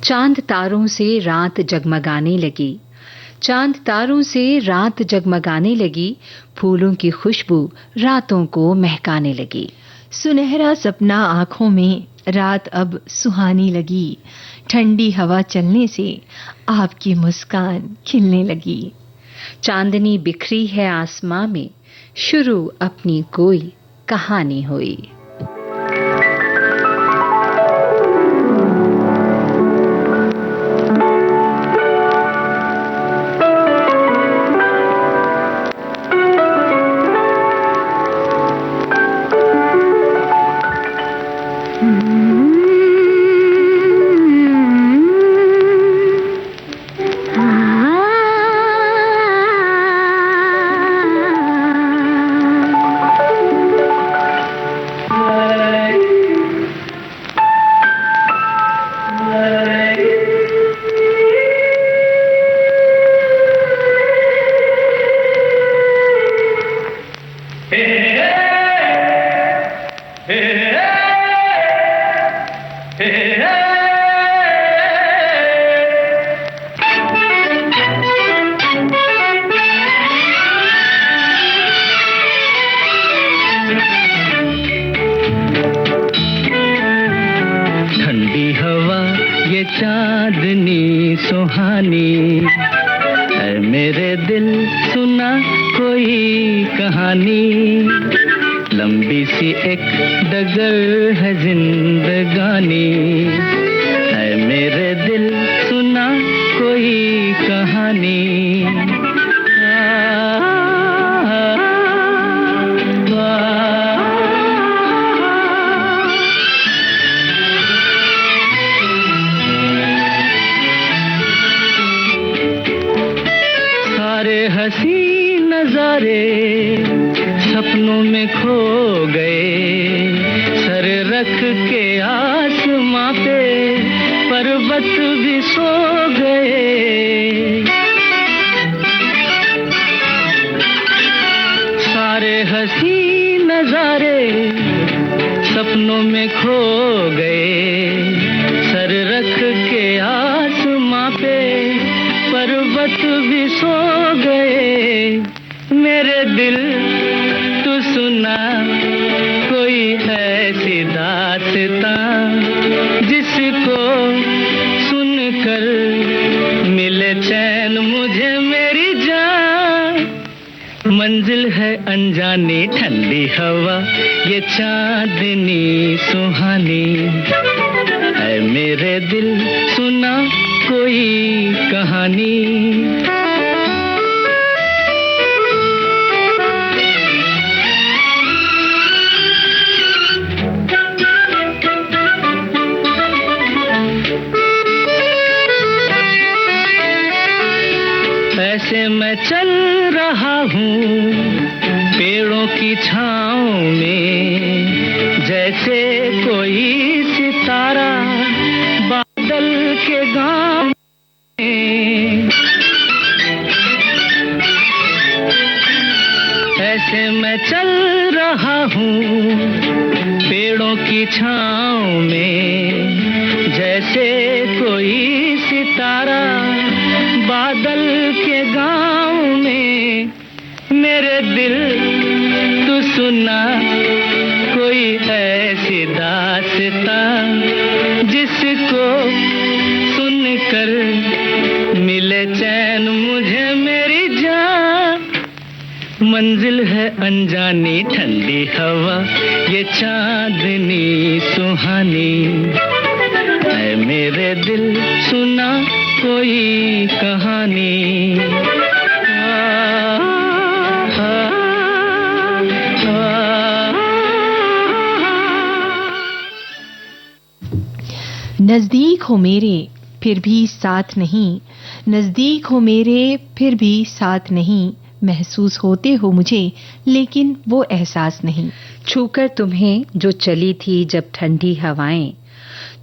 चांद तारों से रात जगमगाने लगी, चांद तारों से रात जगमगाने लगी, फूलों की खुशबू रातों को महकाने लगी। सुनहरा सपना आंखों में, रात अब सुहानी लगी, ठंडी हवा चलने से आपकी मुस्कान खिलने लगी। चांदनी बिखरी है आसमां में, शुरू अपनी कोई कहानी हुई। चांदनी सुहानी है मेरे दिल, सुना कोई कहानी, लंबी सी एक डगर है जिंदगानी, है मेरे दिल सुना कोई कहानी। हसी नजारे सपनों में खो गए, सर रख के आसमां पे पर्वत भी सो गए। सारे हसी नजारे सपनों में खो गए, सर रख के आसमां पे पर्वत भी सो गए। मेरे दिल तू सुना कोई ऐसी दास्तां, जिसको सुनकर मिले चैन मुझे मेरी जान। मंजिल है अनजानी ठंडी हवा, ये चांदनी सुहानी है मेरे दिल, सुना कोई कहानी। ऐसे मैं चल रहा हूँ पेड़ों की छाँव में, जैसे कोई सितारा बादल के गाँव में। ऐसे मैं चल रहा हूँ पेड़ों की छाँव में, जैसे कोई सितारा बादल के गाँव में। मेरे दिल तू सुना कोई ऐसी दास्तां, जिसको सुनकर मिले चैन मुझे मेरी जान। मंजिल है अनजानी ठंडी हवा, ये चांदनी सुहानी है मेरे दिल, सुना कोई कहानी। नजदीक हो मेरे फिर भी साथ नहीं, नजदीक हो मेरे फिर भी साथ नहीं, महसूस होते हो मुझे लेकिन वो एहसास नहीं। छूकर तुम्हें जो चली थी जब ठंडी हवाएं,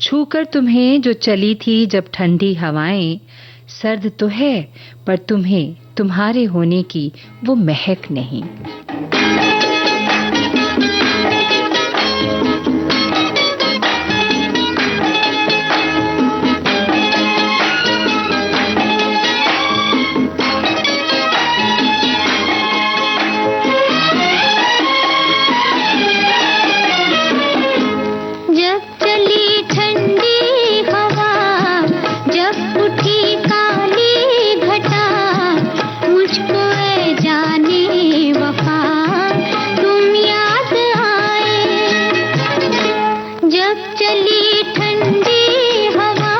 छूकर तुम्हें जो चली थी जब ठंडी हवाएं, सर्द तो है पर तुम्हें तुम्हारे होने की वो महक नहीं। जब चली ठंडी हवा,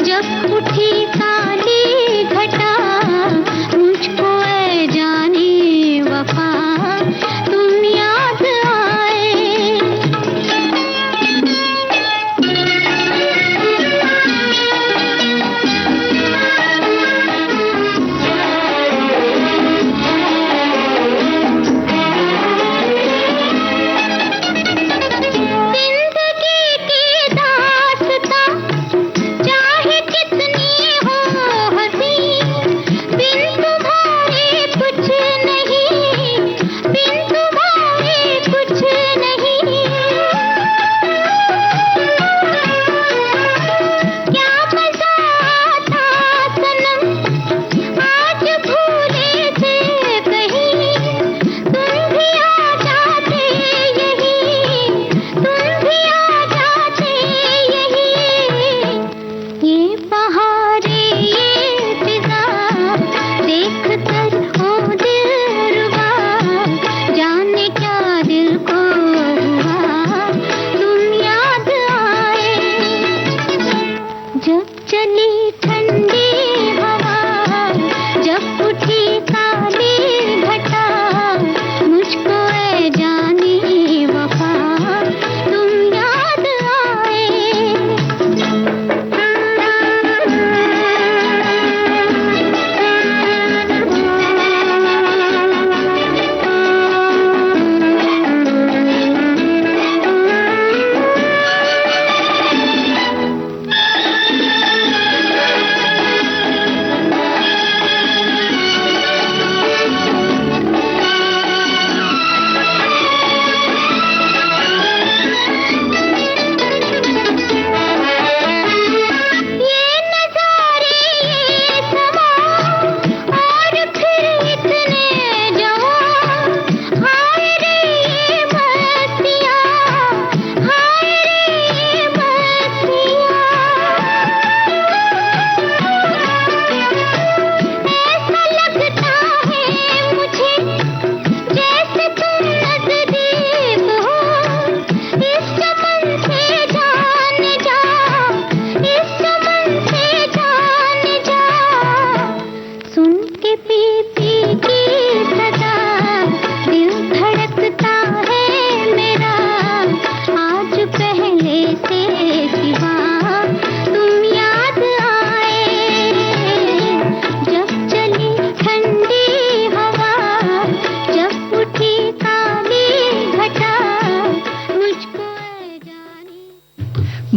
जब उठी काली घटा, मुझको ऐ जाने वफा तुम याद आए।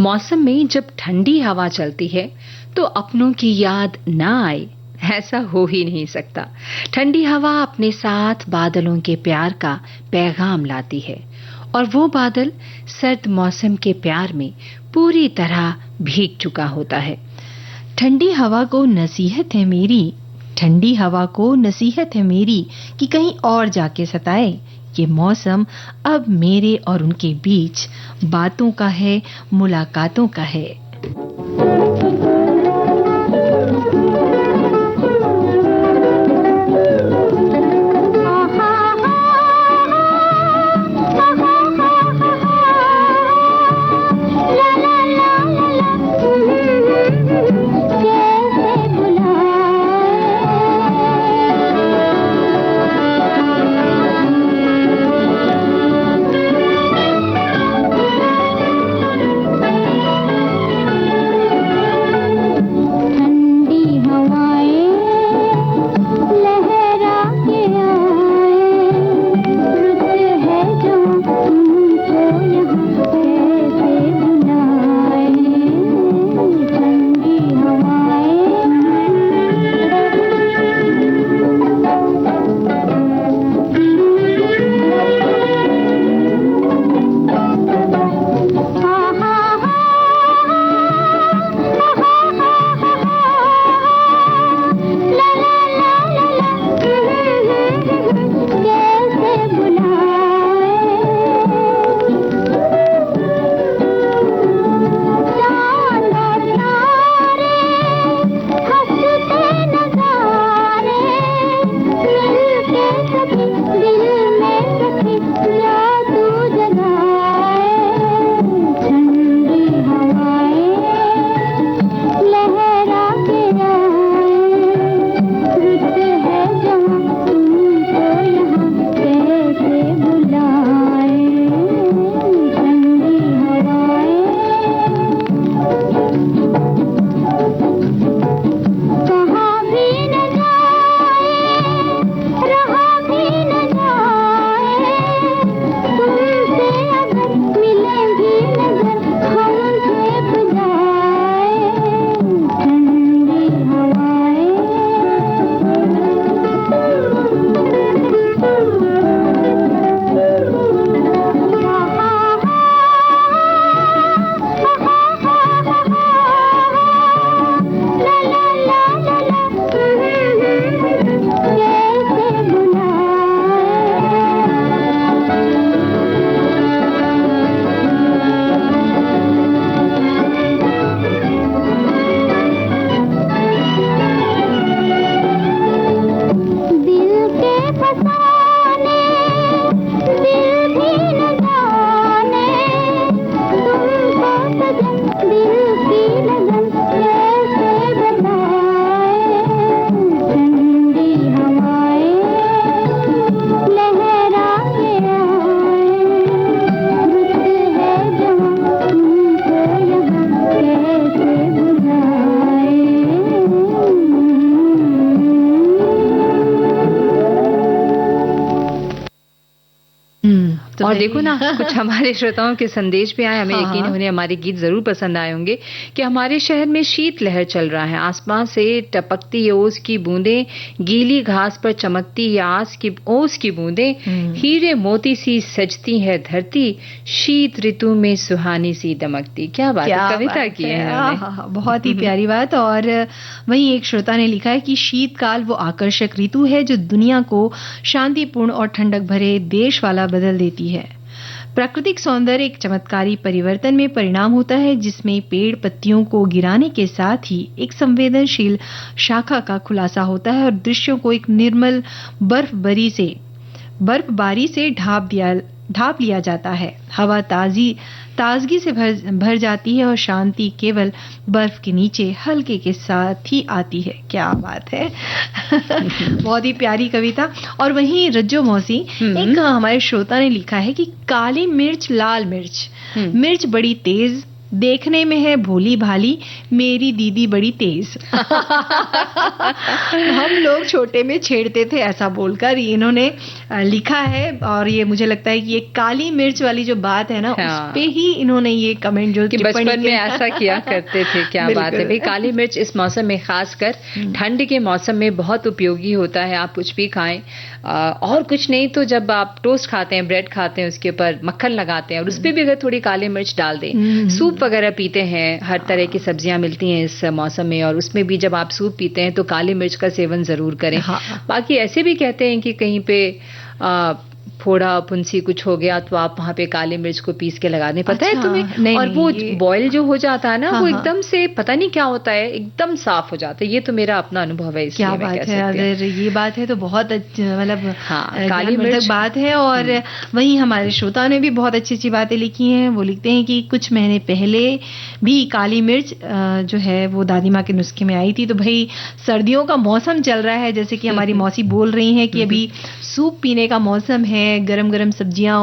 मौसम में जब ठंडी हवा चलती है तो अपनों की याद ना आए, ऐसा हो ही नहीं सकता। ठंडी हवा अपने साथ बादलों के प्यार का पैगाम लाती है और वो बादल सर्द मौसम के प्यार में पूरी तरह भीग चुका होता है। ठंडी हवा को नसीहत है मेरी, ठंडी हवा को नसीहत है मेरी कि कहीं और जाके सताए। ये मौसम अब मेरे और उनके बीच बातों का है, मुलाकातों का है। और देखो ना, कुछ हमारे श्रोताओं के संदेश भी आए, हमें यकीन है उन्हें हमारे गीत जरूर पसंद आए होंगे, कि हमारे शहर में शीत लहर चल रहा है, आसमान से टपकती ओस की बूंदें, गीली घास पर चमकती ओस की बूंदें, हीरे मोती सी सजती है धरती, शीत ऋतु में सुहानी सी दमकती। क्या बात है, कविता की है। बहुत ही प्यारी बात। और वहीं एक श्रोता ने लिखा है कि शीतकाल वो आकर्षक ऋतु है जो दुनिया को शांतिपूर्ण और ठंडक भरे देश वाला बदल देती है। प्राकृतिक सौंदर्य एक चमत्कारी परिवर्तन में परिणाम होता है, जिसमें पेड़ पत्तियों को गिराने के साथ ही एक संवेदनशील शाखा का खुलासा होता है और दृश्यों को एक निर्मल बर्फबारी से ढांप लिया जाता है। हवा ताजगी से भर जाती है और शांति केवल बर्फ के नीचे हल्के के साथ ही आती है। क्या बात है। बहुत ही प्यारी कविता। और वहीं रज्जो मौसी, एक हमारे श्रोता ने लिखा है कि काली मिर्च लाल मिर्च बड़ी तेज, देखने में है भोली भाली, मेरी दीदी बड़ी तेज। हम लोग छोटे में छेड़ते थे, ऐसा बोलकर इन्होंने लिखा है। और ये मुझे लगता है कि ये काली मिर्च वाली जो बात है ना, उस पे ही इन्होंने ये कमेंट जो कि बचपन में ऐसा किया करते थे। क्या बात है भाई। काली मिर्च इस मौसम में, खासकर ठंड के मौसम में बहुत उपयोगी होता है। आप कुछ भी खाएं, और कुछ नहीं तो जब आप टोस्ट खाते हैं, ब्रेड खाते हैं, उसके ऊपर मक्खन लगाते हैं और उस पर भी अगर थोड़ी काली मिर्च डाल दें, सूप वगैरह पीते हैं, हर तरह की सब्जियां मिलती हैं इस मौसम में, और उसमें भी जब आप सूप पीते हैं तो काली मिर्च का सेवन जरूर करें। बाकी ऐसे भी कहते हैं कि कहीं पे फोड़ा फुंसी कुछ हो गया तो आप वहां पे काली मिर्च को पीस के लगा दें। पता है तुम्हें? नहीं, और वो बॉयल जो हो जाता है ना, वो एकदम से पता नहीं क्या होता है, एकदम साफ हो जाता है। ये तो मेरा अपना अनुभव है। क्या बात है, अगर ये बात है तो बहुत मतलब काली मिर्च बात है। और वहीं हमारे श्रोता ने भी बहुत अच्छी अच्छी बातें लिखी हैं। वो लिखते हैं कि कुछ महीने पहले भी काली मिर्च जो है वो दादी माँ के नुस्खे में आई थी। तो भाई सर्दियों का मौसम चल रहा है, जैसे कि हमारी मौसी बोल रही हैं कि अभी सूप पीने का मौसम है, गरम गरम सब्जियां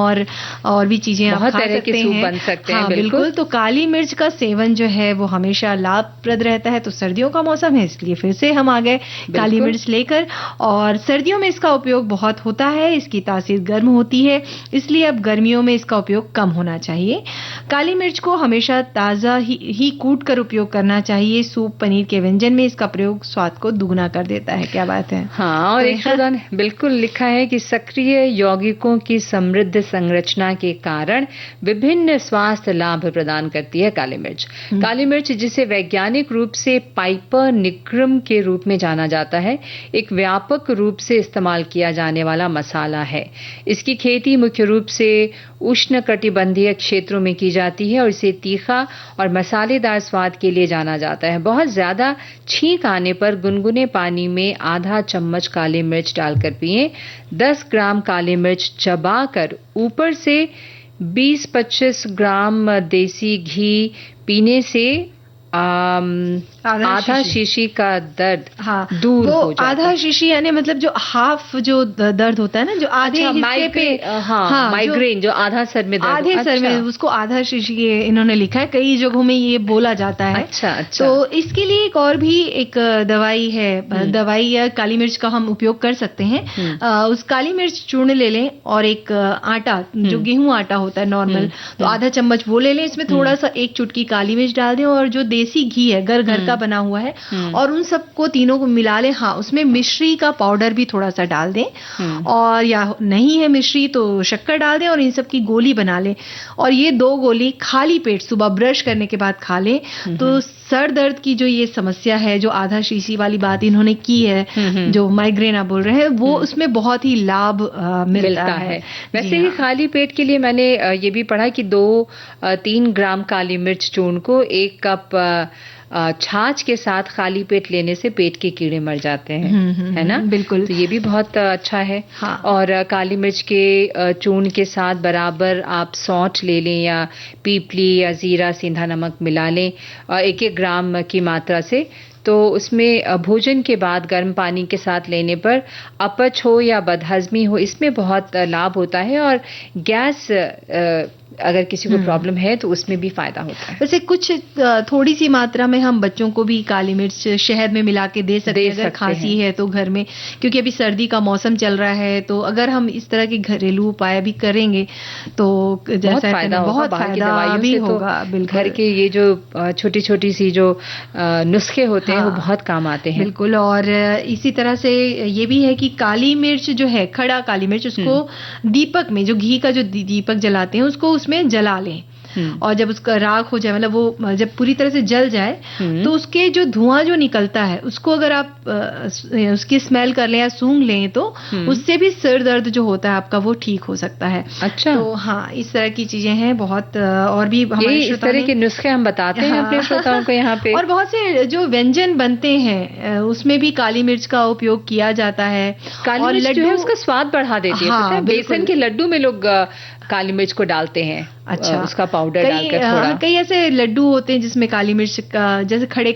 और भी चीजें आप खा सकते हैं, बन सकते हैं। बिल्कुल। तो काली मिर्च का सेवन जो है वो हमेशा लाभप्रद रहता है। तो सर्दियों का मौसम है, इसलिए फिर से हम आ गए काली मिर्च लेकर। और सर्दियों में इसका उपयोग बहुत होता है, इसकी तासीर गर्म होती है, इसलिए अब गर्मियों में इसका उपयोग कम होना चाहिए। काली मिर्च को हमेशा ताजा ही कूट कर उपयोग करना चाहिए। सूप पनीर के व्यंजन में इसका प्रयोग स्वाद को दुगना कर देता है। क्या बात है। हाँ, और एक श्रोता ने बिल्कुल लिखा है कि सक्रिय यौगिकों की समृद्ध संरचना के कारण विभिन्न स्वास्थ्य लाभ प्रदान करती है काली मिर्च। काली मिर्च, जिसे वैज्ञानिक रूप से पाइपर निग्रम के रूप में जाना जाता है, एक व्यापक रूप से इस्तेमाल किया जाने वाला मसाला है। इसकी खेती मुख्य रूप से उष्णकटिबंधीय क्षेत्रों में की जाती है और इसे तीखा और मसालेदार स्वाद के लिए जाना जाता है। बहुत ज्यादा छींक आने पर गुनगुने पानी में आधा चम्मच काली मिर्च डालकर पिएं। 10 ग्राम काली मिर्च चबाकर ऊपर से 20-25 ग्राम देसी घी पीने से आधा शीशी का दर्द दूर हो जाता है। आधा शीशी यानी मतलब जो हाफ जो दर्द होता है ना, जो आधे हिस्से पे, माइग्रेन जो आधा सर में दर्द, आधे सर में, उसको आधा शीशी इन्होंने लिखा है। कई जगहों में ये बोला जाता है। अच्छा। तो इसके लिए एक और भी एक दवाई है, दवाई या काली मिर्च का हम उपयोग कर सकते हैं। उस काली मिर्च चूर्ण ले लें और एक आटा, जो गेहूं आटा होता है नॉर्मल, तो आधा चम्मच वो ले लें। इसमें थोड़ा सा एक चुटकी काली मिर्च डाल दें और जो देसी घी है, घर का बना हुआ है, और उन सबको तीनों को मिला लें। हाँ, उसमें मिश्री का पाउडर भी थोड़ा सा डाल दें, और या नहीं है मिश्री तो शक्कर डाल दें और इन सब की गोली बना लें। और ये 2 गोली खाली पेट सुबह ब्रश करने के बाद खा लें। तो सर दर्द की जो ये समस्या है, जो आधा शीशी वाली बात इन्होंने की है, जो माइग्रेन आप बोल रहे हैं, वो उसमें बहुत ही लाभ मिलता है। वैसे ही खाली पेट के लिए मैंने ये भी पढ़ा कि 2-3 ग्राम काली मिर्च चूर्ण को 1 कप छाछ के साथ खाली पेट लेने से पेट के कीड़े मर जाते हैं, है ना? बिल्कुल। तो ये भी बहुत अच्छा है। हाँ। और काली मिर्च के चूर्ण के साथ बराबर आप सौंठ ले लें या पीपली या जीरा सेंधा नमक मिला लें 1-1 ग्राम की मात्रा से। तो उसमें भोजन के बाद गर्म पानी के साथ लेने पर अपच हो या बदहजमी हो, इसमें बहुत लाभ होता है। और गैस अगर किसी को प्रॉब्लम है तो उसमें भी फायदा होता है। वैसे कुछ थोड़ी सी मात्रा में हम बच्चों को भी काली मिर्च शहद में मिला के दे सकते हैं अगर खांसी है तो घर में, क्योंकि अभी सर्दी का मौसम चल रहा है, तो अगर हम इस तरह के घरेलू उपाय भी करेंगे तो जैसा फायदा बहुत फायदा भी होगा। घर के ये जो छोटी छोटी सी जो नुस्खे होते हैं वो बहुत काम आते हैं। बिल्कुल। और इसी तरह से ये भी है कि काली मिर्च जो है, खड़ा काली मिर्च, उसको दीपक में, जो घी का जो दीपक जलाते हैं उसको उसमें जला लें, और जब उसका राख हो जाए, मतलब वो जब पूरी तरह से जल जाए, तो उसके जो धुआं जो निकलता है उसको अगर आप उसकी स्मेल कर लें या सूंघ लें तो उससे भी सिर दर्द जो होता है आपका वो ठीक हो सकता है। अच्छा। तो हाँ, इस तरह की चीजें हैं बहुत। और भी हमारे इस तरह के नुस्खे हम बताते हैं अपने श्रोताओं को यहाँ पे। और बहुत से जो व्यंजन बनते हैं उसमें भी काली मिर्च का उपयोग किया जाता है। काली मिर्च जो है उसका स्वाद बढ़ा देती है। हाँ, बेसन के लड्डू में लोग काली मिर्च को डालते हैं। अच्छा, उसका पाउडर डालकर थोड़ा। कई ऐसे लड्डू होते हैं जिसमें काली मिर्च का, जैसे खड़े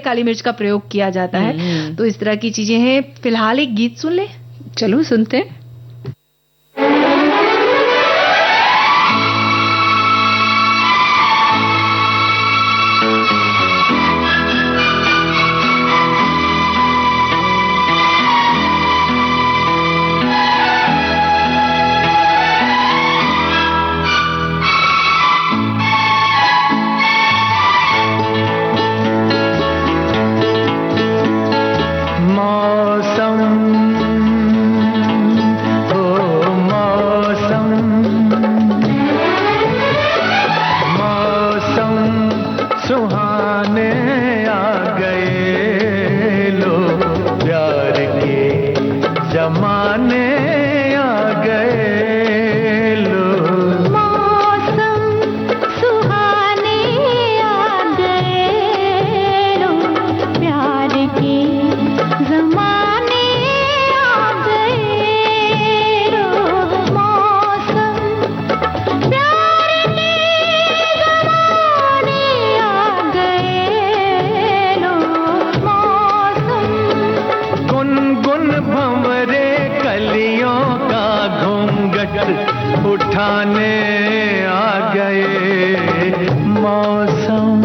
काली मिर्च का प्रयोग किया जाता है। तो इस तरह की चीजें हैं। फिलहाल एक गीत सुन ले। चलो सुनते हैं। उठाने आ गए मौसम।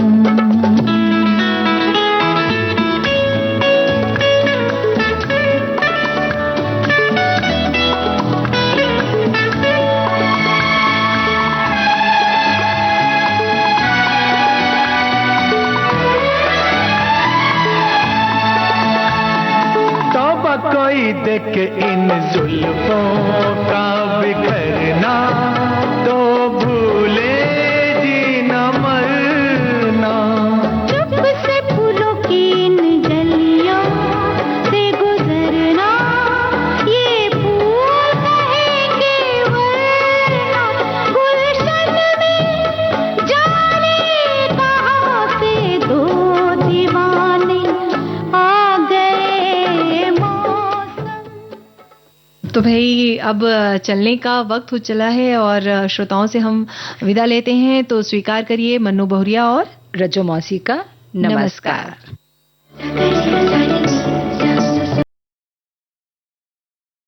तौबा कोई देख इन जुल्फों का बिखरना, तो भूले जीना मरना। चुप से फूलों की इन गलियों से गुजरना, ये फूल कहेंगे वरना गुलशन में जाने कहाँ से दो दीवाने आ गए मौसम। तो भाई अब चलने का वक्त हो चला है और श्रोताओं से हम विदा लेते हैं। तो स्वीकार करिए मन्नू बहुरिया और रजो मौसी का नमस्कार।